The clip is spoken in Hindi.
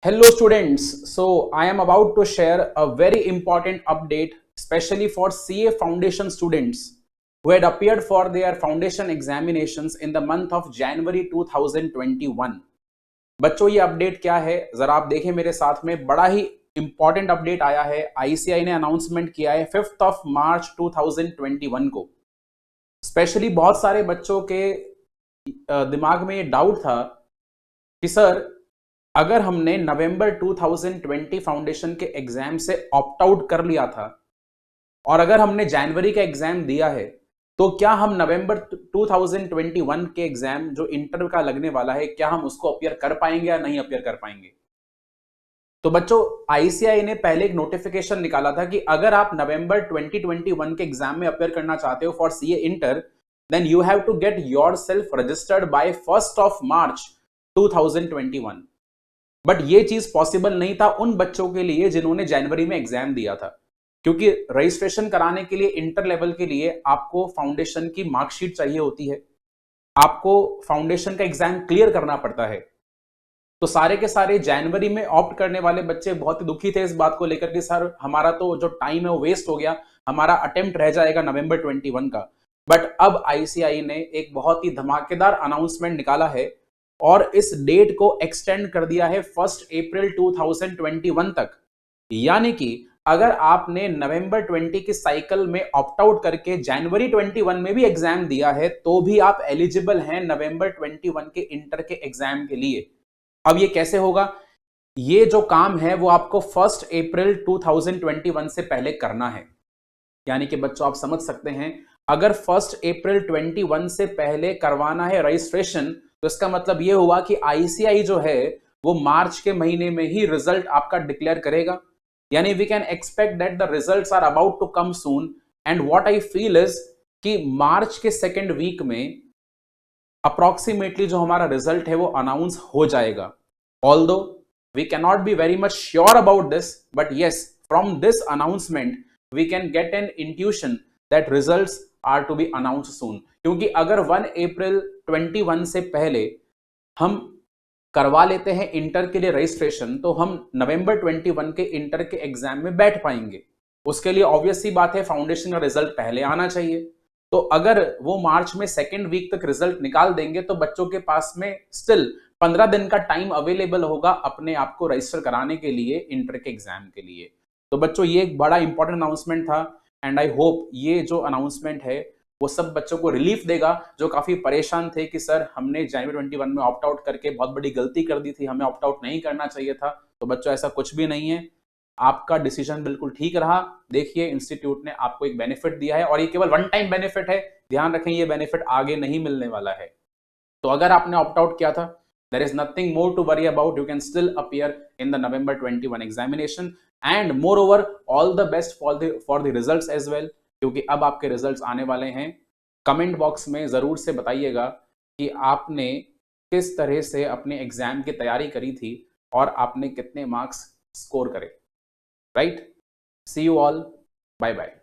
Hello students, so I am about to share a very important update especially for CA foundation students who had appeared for their foundation examinations in the month of January 2021. बच्चों ये अपडेट क्या है जरा आप देखें मेरे साथ में। बड़ा ही इंपॉर्टेंट अपडेट आया है। आईसीआई ने अनाउंसमेंट किया है 5 मार्च 2021 को। स्पेशली बहुत सारे बच्चों के दिमाग में ये डाउट था कि सर अगर हमने नवंबर 2020 फाउंडेशन के एग्जाम से ऑप्ट आउट कर लिया था और अगर हमने जनवरी का एग्जाम दिया है तो क्या हम नवंबर 2021 के एग्जाम जो इंटर का लगने वाला है क्या हम उसको अपियर कर पाएंगे या नहीं अपियर कर पाएंगे। तो बच्चों आईसीआई ने पहले एक नोटिफिकेशन निकाला था कि अगर आप नवंबर 2021 के एग्जाम में अपियर करना चाहते हो for CA inter then you have to get yourself registered by 1 March 2021। But ये चीज पॉसिबल नहीं था उन बच्चों के लिए जिन्होंने जनवरी में एग्जाम दिया था, क्योंकि रजिस्ट्रेशन कराने के लिए इंटर लेवल के लिए आपको फाउंडेशन की मार्कशीट चाहिए होती है, आपको फाउंडेशन का एग्जाम क्लियर करना पड़ता है। तो सारे के सारे जनवरी में ऑप्ट करने वाले बच्चे बहुत ही दुखी थे इस बात को लेकर कि सर हमारा तो जो टाइम है वो वेस्ट हो गया, हमारा अटेम्प्ट रह जाएगा नवंबर 21 का। बट अब आईसीआई ने एक बहुत ही धमाकेदार अनाउंसमेंट निकाला है और इस डेट को एक्सटेंड कर दिया है 1 अप्रैल 2021 तक। यानी कि अगर आपने नवंबर 20 की साइकिल में ऑप्ट आउट करके जनवरी 21 में भी एग्जाम दिया है तो भी आप एलिजिबल हैं नवंबर 21 के इंटर के एग्जाम के लिए। अब ये कैसे होगा? ये जो काम है वो आपको 1 अप्रैल 2021 से पहले करना है। यानी कि बच्चों आप समझ सकते हैं अगर 1 अप्रैल 21 से पहले करवाना है रजिस्ट्रेशन तो इसका मतलब यह हुआ कि आईसीआई जो है वो मार्च के महीने में ही रिजल्ट आपका डिक्लेयर करेगा। यानी we can expect that the results are about to come soon and what I feel is कि मार्च के सेकेंड वीक में अप्रोक्सीमेटली जो हमारा रिजल्ट है वो अनाउंस हो जाएगा। Although we can not be very much sure about this but yes from this announcement we can get an intuition that results are to be announce soon. क्योंकि अगर 1 अप्रैल 21 से पहले हम करवा लेते हैं इंटर के लिए रजिस्ट्रेशन तो हम नवंबर 21 के इंटर के एग्जाम में बैठ पाएंगे। उसके लिए ऑब्वियस सी बात है फाउंडेशन का रिजल्ट पहले आना चाहिए। तो अगर वो मार्च में सेकेंड वीक तक रिजल्ट निकाल देंगे तो बच्चों के पास में स्टिल 15 दिन का टाइम अवेलेबल होगा अपने आप को रजिस्टर कराने के लिए इंटर के एग्जाम के लिए। तो बच्चों ये एक बड़ा इंपॉर्टेंट अनाउंसमेंट था एंड आई होप ये जो अनाउंसमेंट है वो सब बच्चों को रिलीफ देगा जो काफी परेशान थे कि सर हमने जनवरी 21 में ऑप्ट आउट करके बहुत बड़ी गलती कर दी थी, हमें ऑप्ट आउट नहीं करना चाहिए था। तो बच्चों ऐसा कुछ भी नहीं है, आपका डिसीजन बिल्कुल ठीक रहा। देखिए इंस्टीट्यूट ने आपको एक बेनिफिट दिया है और ये केवल वन टाइम बेनिफिट है, ध्यान रखें ये बेनिफिट आगे नहीं मिलने वाला है। तो अगर आपने ऑप्ट आउट किया था there is nothing more to worry about, you can still appear in the November 21 examination and moreover all the best for the results as well, क्योंकि अब आपके रिजल्ट्स आने वाले हैं। कमेंट बॉक्स में जरूर से बताइएगा कि आपने किस तरह से अपने एग्जाम की तैयारी करी थी और आपने कितने मार्क्स स्कोर करे। Right, see you all, bye bye.